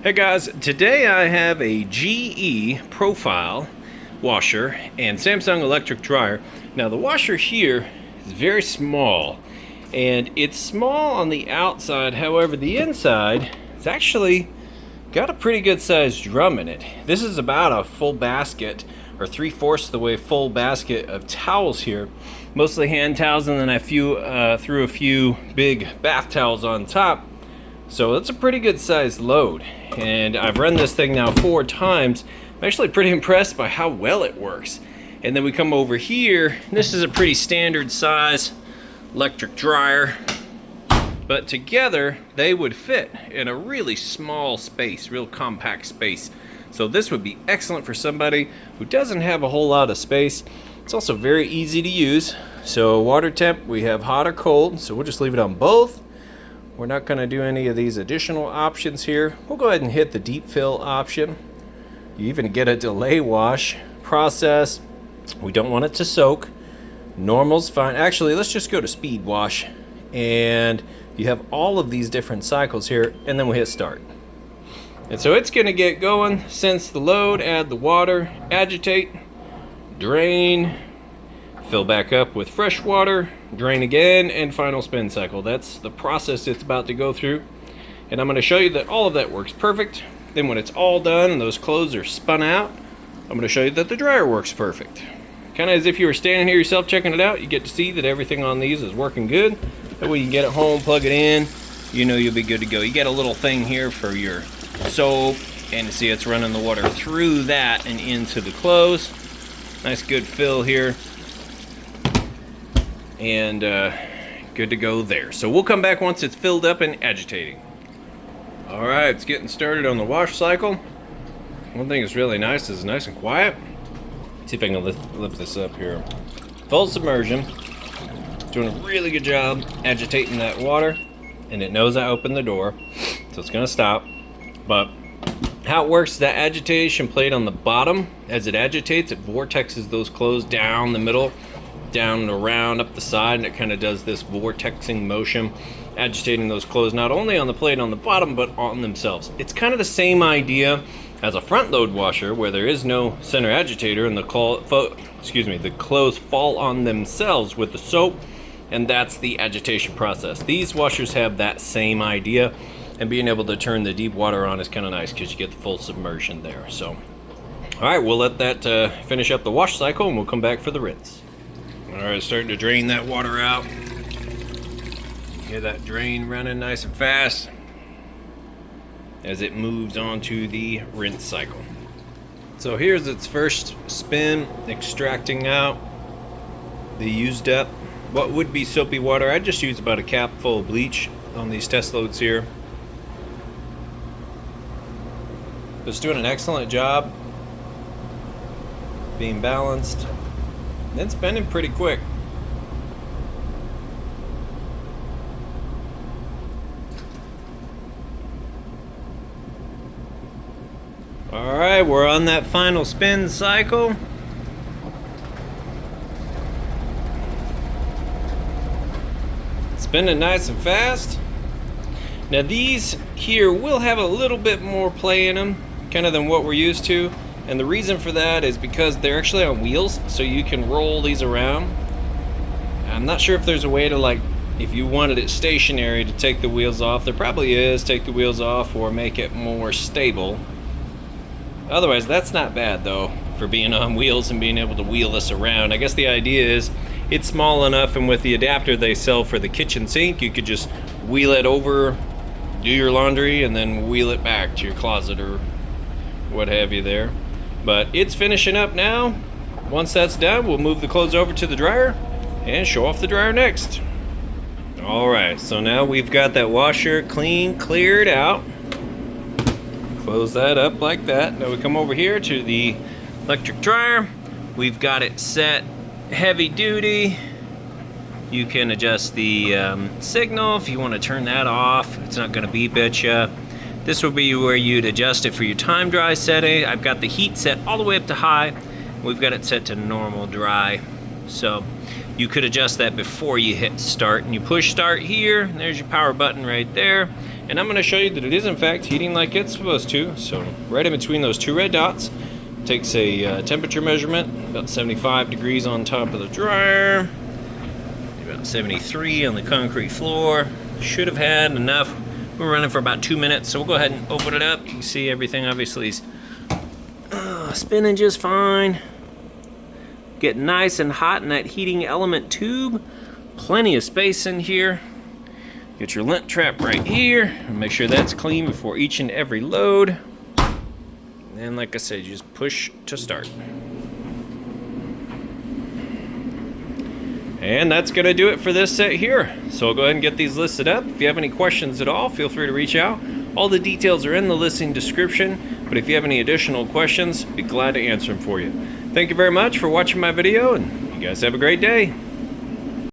Hey guys, today I have a GE profile washer and Samsung electric dryer. Now the washer here is very small and it's small on the outside, however the inside is actually got a pretty good sized drum in it. This is about a full basket or 3/4 the way full basket of towels here, mostly hand towels, and then I threw a few big bath towels on top. So that's a pretty good sized load, and I've run this thing now 4 times. I'm actually pretty impressed by how well it works. And then we come over here, this is a pretty standard size electric dryer, but together they would fit in a really small space, real compact space. So this would be excellent for somebody who doesn't have a whole lot of space. It's also very easy to use. So water temp, we have hot or cold, so we'll just leave it on both. We're not going to do any of these additional options here. We'll go ahead and hit the deep fill option. You even get a delay wash process. We don't want it to soak. Normal's fine. Actually, let's just go to speed wash. And you have all of these different cycles here, and then we hit start. And so it's going to get going, sense the load, add the water, agitate, drain, fill back up with fresh water, drain again, and final spin cycle. That's the process it's about to go through. And I'm going to show you that all of that works perfect. Then when it's all done and those clothes are spun out, I'm going to show you that the dryer works perfect. Kind of as if you were standing here yourself checking it out. You get to see that everything on these is working good. That way you can get it home, plug it in, you know you'll be good to go. You get a little thing here for your soap, and you see it's running the water through that and into the clothes. Nice good fill here. And good to go there. So we'll come back once it's filled up and agitating. All right, it's getting started on the wash cycle. One thing that's really nice is nice and quiet. Let's see if I can lift this up here. Full submersion. Doing a really good job agitating that water, and it knows I opened the door, so it's gonna stop. But how it works is that agitation plate on the bottom, as it agitates, it vortexes those clothes down the middle, down and around up the side, and it kind of does this vortexing motion, agitating those clothes not only on the plate on the bottom but on themselves. It's kind of the same idea as a front load washer where there is no center agitator and the clothes fall on themselves with the soap, and that's the agitation process. These washers have that same idea, and being able to turn the deep water on is kind of nice because you get the full submersion there. So all right, we'll let that finish up the wash cycle, and we'll come back for the rinse. All right, starting to drain that water out. Hear that drain running nice and fast as it moves on to the rinse cycle. So here's its first spin, extracting out the used up what would be soapy water. I just used about a cap full of bleach on these test loads here. It's doing an excellent job being balanced. It's spinning pretty quick. All right, we're on that final spin cycle. Spinning nice and fast. Now these here will have a little bit more play in them, kind of than what we're used to. And the reason for that is because they're actually on wheels, so you can roll these around. I'm not sure if there's a way to, like, if you wanted it stationary, to take the wheels off. There probably is, take the wheels off or make it more stable. Otherwise, that's not bad though, for being on wheels and being able to wheel this around. I guess the idea is it's small enough, and with the adapter they sell for the kitchen sink, you could just wheel it over, do your laundry, and then wheel it back to your closet or what have you there. But it's finishing up now. Once that's done, we'll move the clothes over to the dryer and show off the dryer next. All right, so now we've got that washer cleared out. Close that up like that. Now we come over here to the electric dryer. We've got it set heavy duty. You can adjust the signal if you want to turn that off. It's not going to beep at you. This will be where you'd adjust it for your time dry setting. I've got the heat set all the way up to high. We've got it set to normal dry. So you could adjust that before you hit start. And you push start here, and there's your power button right there. And I'm going to show you that it is in fact heating like it's supposed to. So right in between those two red dots, takes a temperature measurement, about 75 degrees on top of the dryer, about 73 on the concrete floor. Should have had enough. We're running for about 2 minutes, so we'll go ahead and open it up. You can see everything obviously is spinning just fine. Getting nice and hot in that heating element tube. Plenty of space in here. Get your lint trap right here. Make sure that's clean before each and every load. And like I said, you just push to start. And that's going to do it for this set here. So I'll go ahead and get these listed up. If you have any questions at all, feel free to reach out. All the details are in the listing description, but if you have any additional questions, I'd be glad to answer them for you. Thank you very much for watching my video, and you guys have a great day.